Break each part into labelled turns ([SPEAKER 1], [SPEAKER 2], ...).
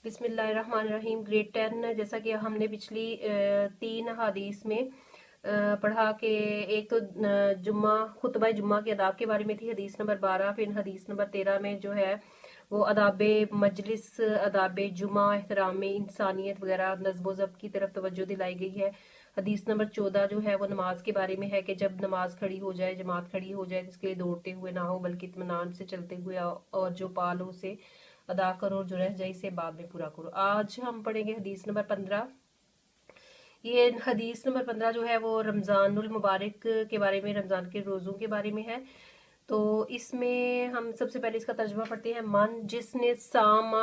[SPEAKER 1] बिस्मिल्लाहिर्रहमानिर्रहीम ग्रेड 10 जैसा कि हमने पिछली 3 हदीस में पढ़ा कि एक तो जुम्मा खुतबा जुम्मा के अदाब के बारे में थी, हदीस नंबर 12। फिर हदीस नंबर 13 में जो है वो अदाब मजलिस, अदाब जुम्मा, एहतराम इंसानियत वगैरह, नज़्म ज़ब्त की तरफ तवज्जो दिलाई गई है। हदीस नंबर 14 जो है वो नमाज के बारे में है कि जब नमाज खड़ी हो जाए, जमात खड़ी हो जाए, जिसके लिए दौड़ते हुए ना हो बल्कि इत्मीनान से चलते हुए, और जो पाल हो उसे अदा करो और जो रह जाए इसे बाद में पूरा करो। आज हम पढ़ेंगे हदीस नंबर 15। ये हदीस नंबर 15 जो है वो रमज़ानुल मुबारक के बारे में, रमज़ान के रोज़ों के बारे में है। तो इसमें हम सबसे पहले इसका तर्जुमा पढ़ते हैं। मन, जिसने सामा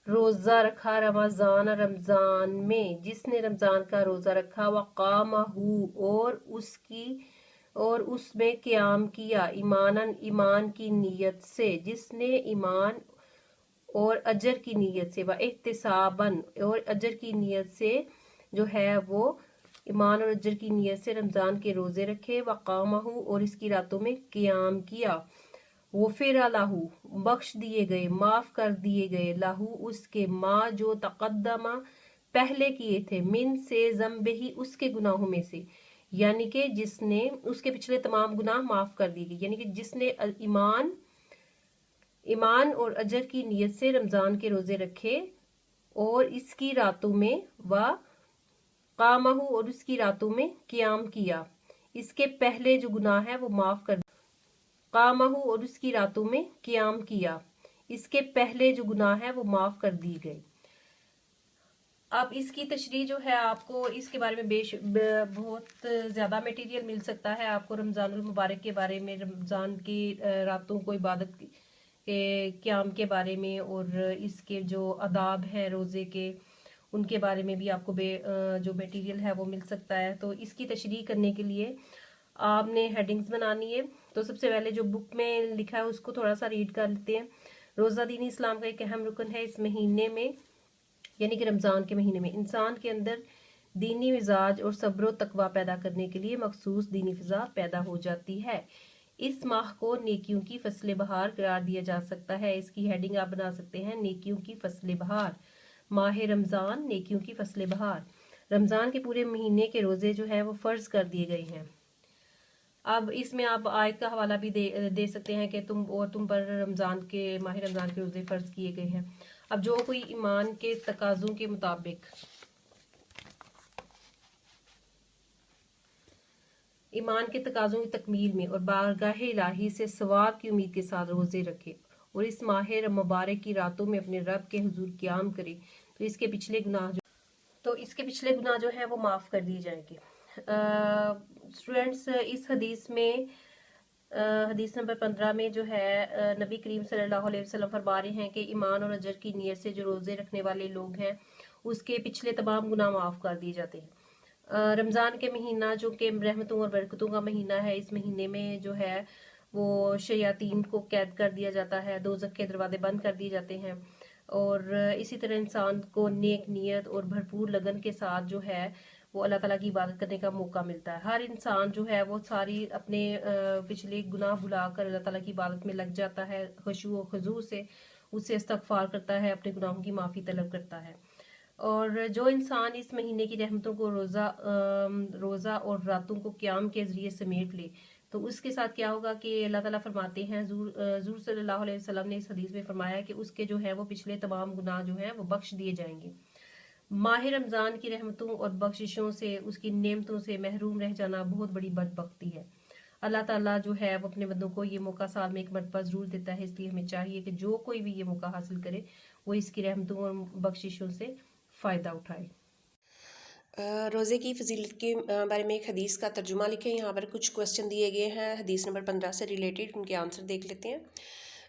[SPEAKER 1] रोज़ा रखा रमज़ान, रमज़ान में जिसने रमज़ान का रोज़ा रखा, वक़ामहू और उसमें क़याम किया, ईमानन ईमान की नीयत से, जिसने ईमान और अजर की नीयत से, व एहतिसाबन और अजर की नीयत से जो है वो ईमान और अजर की नीयत से रमज़ान के रोज़े रखे, वक़ामहू और इसकी रातों में क़याम किया, वो फिर लाहू बख्श दिए गए, माफ़ कर दिए गए, लाहू उसके, माँ जो तक़द्दमा पहले किए थे, मिन से ज़म्बे ही उसके गुनाहों में से, यानी कि जिसने उसके पिछले तमाम गुनाह माफ़ कर दिए गए, यानी कि जिसने ईमान और अजर की नीयत से रमज़ान के रोज़े रखे और इसकी रातों में, व कामहू और उसकी रातों में क़याम किया, इसके पहले जो गुनाह है वो माफ़ कर, कामहू और उसकी रातों में क़याम किया, इसके पहले जो गुनाह है वो माफ़ कर दी गई। अब इसकी तशरीह जो है आपको इसके बारे में बहुत ज़्यादा मटेरियल मिल सकता है आपको रमज़ानुल मुबारक के बारे में, रमज़ान की रातों को इबादत के क़याम के बारे में, और इसके जो आदाब हैं रोज़े के उनके बारे में भी आपको जो मटेरियल है वो मिल सकता है। तो इसकी तशरीह करने के लिए आपने हेडिंग्स बनानी है। तो सबसे पहले जो बुक में लिखा है उसको थोड़ा सा रीड कर लेते हैं। रोज़ा दीन इस्लाम का एक अहम रुकन है। इस महीने में यानी कि रमज़ान के महीने में इंसान के अंदर दीनी मिजाज और सब्र तकवा पैदा करने के लिए मखसूस दीनी फिजा पैदा हो जाती है। इस माह को नेकियों की फसले बहार करार दिया जा सकता है। इसकी हेडिंग आप बना सकते हैं, नेकियों की फसले बहार। माह रमज़ान, नेकियों की फसले बहार। रमज़ान के पूरे महीने के रोज़े जो हैं वो फ़र्ज़ कर दिए गए हैं। अब इसमें आप आयत का हवाला भी दे सकते हैं कि तुम पर रमज़ान के माह रमज़ान के रोज़े फ़र्ज़ किए गए हैं। अब जो कोई ईमान के तकाज़ों के मुताबिक, ईमान के तकाज़ों की तकमील में और बारगाह इलाही से सवाब की उम्मीद के साथ रोज़े रखे और इस माह मुबारक की रातों में अपने रब के हुजूर क़याम करे, तो इसके पिछले गुनाह जो है वो माफ़ कर दिए जाएंगे। स्टूडेंट्स, इस हदीस में हदीस नंबर 15 में जो है नबी करीम सल्लल्लाहु अलैहि वसल्लम फरमा रहे हैं कि ईमान और अजर की नीयत से जो रोज़े रखने वाले लोग हैं उसके पिछले तमाम गुनाह माफ़ कर दिए जाते हैं। रमज़ान के महीना जो कि रहमतों और बरकतों का महीना है, इस महीने में जो है वो शयातीन को कैद कर दिया जाता है, दोज़ख के दरवाजे बंद कर दिए जाते हैं, और इसी तरह इंसान को नेक नीयत और भरपूर लगन के साथ जो है वो अल्लाह ताला की इबादत करने का मौका मिलता है। हर इंसान जो है वो सारी अपने पिछले गुनाह भुलाकर अल्लाह ताला की इबादत में लग जाता है, खुशू और खुजू से उससे इस्तगफार करता है, अपने गुनाहों की माफ़ी तलब करता है। और जो इंसान इस महीने की रहमतों को रोज़ा और रातों को क़याम के ज़रिए समेट ले, तो उसके साथ क्या होगा कि अल्लाह ताला फरमाते हैं, हुज़ूर सल्लल्लाहु अलैहि वसल्लम ने इस हदीस में फरमाया कि उसके जो है वो पिछले तमाम गुनाह जो हैं वो बख्श दिए जाएंगे। माह रमज़ान की रहमतों और बख्शिशों से, उसकी नेमतों से महरूम रह जाना बहुत बड़ी बदबख्ती है। अल्लाह ताला जो है वो अपने बंदों को ये मौका साल में एक मरतबा ज़रूर देता है, इसलिए हमें चाहिए कि जो कोई भी ये मौका हासिल करे वो इसकी रहमतों और बख्शिशों से फ़ायदा उठाए।
[SPEAKER 2] रोज़े की फ़जीलत के बारे में एक हदीस का तर्जुमा लिखें। यहाँ पर कुछ क्वेश्चन दिए गए हैं हदीस नंबर 15 से रिलेटेड, उनके आंसर देख लेते हैं।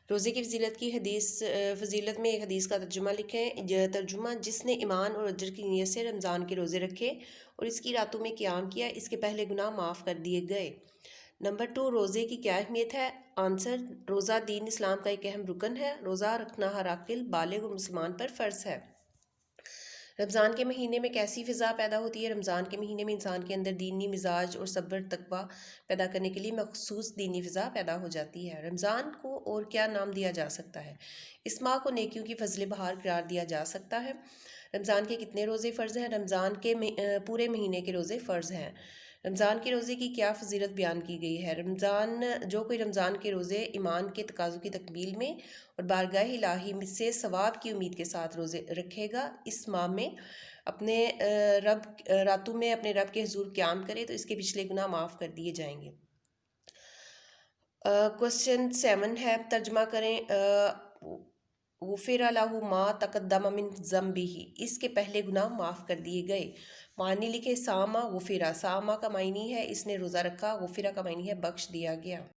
[SPEAKER 2] रोज़े की फ़जीलत में एक हदीस का तर्जुमा लिखें। तर्जुमा, जिसने ईमान और अजर की नीयत से रमज़ान के रोज़े रखे और इसकी रातों में क़याम किया, इसके पहले गुनाह माफ़ कर दिए गए। नंबर 2, रोज़े की क्या अहमियत है? आंसर, रोज़ा दीन इस्लाम का एक अहम रुकन है। रोज़ा रखना हर आकिल बालिग और मुसलमान पर फ़र्ज़ है। رمضان کے مہینے میں کیسی فضا پیدا ہوتی ہے؟ رمضان کے مہینے میں انسان کے اندر دینی مزاج اور صبر تقویٰ پیدا کرنے کے لیے مخصوص دینی فضا پیدا ہو جاتی ہے۔ رمضان کو اور کیا نام دیا جا سکتا ہے؟ اس ماہ کو نیکیوں کی فضل بہار قرار دیا جا سکتا ہے۔ رمضان کے کتنے روزے فرض ہیں؟ رمضان کے پورے مہینے کے روزے فرض ہیں۔ رمضان کے روزے کی کیا فضیلت بیان کی گئی ہے؟ جو کوئی رمضان کے روزے ایمان کے تقاضوں کی تکمیل میں اور بارگاہ الہی سے ثواب کی امید کے ساتھ روزے رکھے گا، اس ماہ میں اپنے راتوں میں اپنے رب کے حضور قیام کرے تو اس کے پچھلے گناہ معاف کر دیے جائیں گے۔ کوسچن 7 ہے، ترجمہ کریں۔ غفر لہ ما تقدم من ذنبہ، اس کے پہلے گناہ معاف کر دیے گئے۔ معنی لکھے، سامہ غفرہ، سامہ کا معنی ہے اس نے روزہ رکھا، غفرہ کا معنی ہے بخش دیا گیا۔